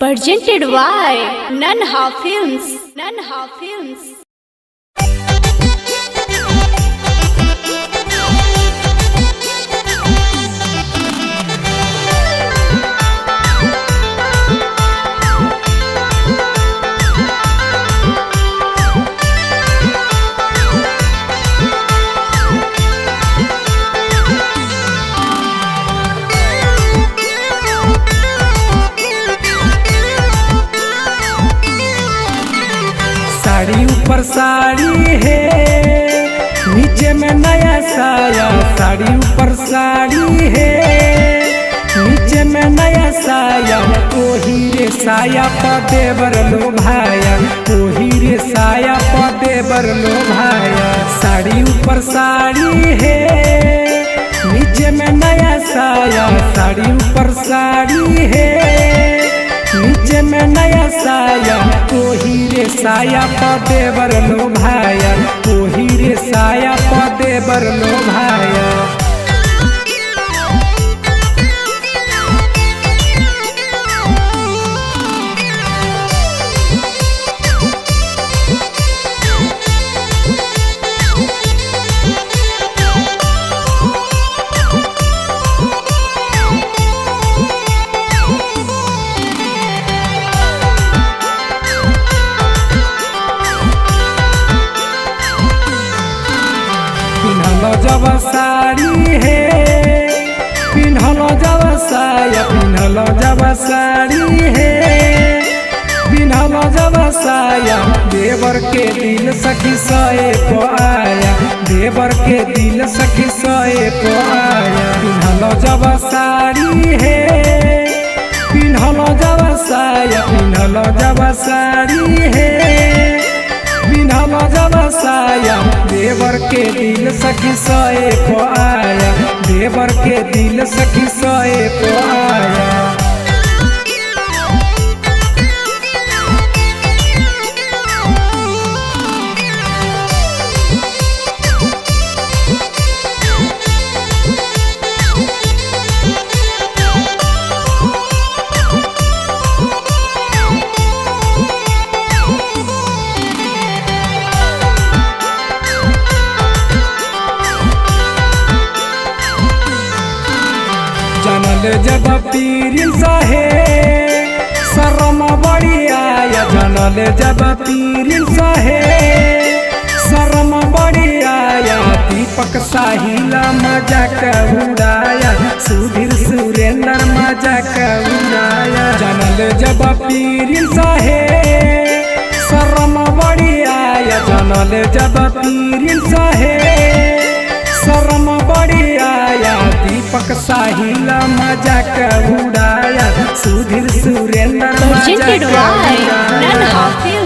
Presented by Nanha Films. Nanha Films. Sari ऊपर साड़ी है, नीचे में नया साया। साड़ी ऊपर साड़ी है, नीचे में नया साया। ओही रे साया पदेवर लो भाया, ओही रे साया पदेवर लो भाया। साड़ी ऊपर साड़ी है, नीचे में नया साया। साड़ी ऊपर साड़ी है, नीचे में नया साया। ओही रे साया पदेवर लो भाया, ओही रे साया पदेवर लो भाया। पिन्हलो जब साड़ी है, पिन्हलो जब साया। पिन्हलो जब साड़ी है, पिन्हलो जब साया। देवर के दिल सखी सोए को आया, देवर के दिल सखी सोए को आया। पिन्हलो जब साड़ी है, पिन्हलो जब साया। पिन्हलो जब साड़ी है, पिन्हलो जब साया। देवर के दिल सखी सोए को आया, देवर के दिल सखी सोए को आया। जनल जब पीरिल सहे, शर्म बड़ी आया। जनल जब पीरिल सहे, शर्म बड़ी आया। दीपक साहिल मजाक उड़ाया, सुधीर सुरेंद्र मजाक उड़ाया। जनल जब पीरिल सहे, शर्म बड़ी आया। जनल जब पीरिल सहे, शर्म बड़ी आया। दीपक साहिल मजाक उड़ाया, सुधीर सुरेंद्र मजाक उड़ाया।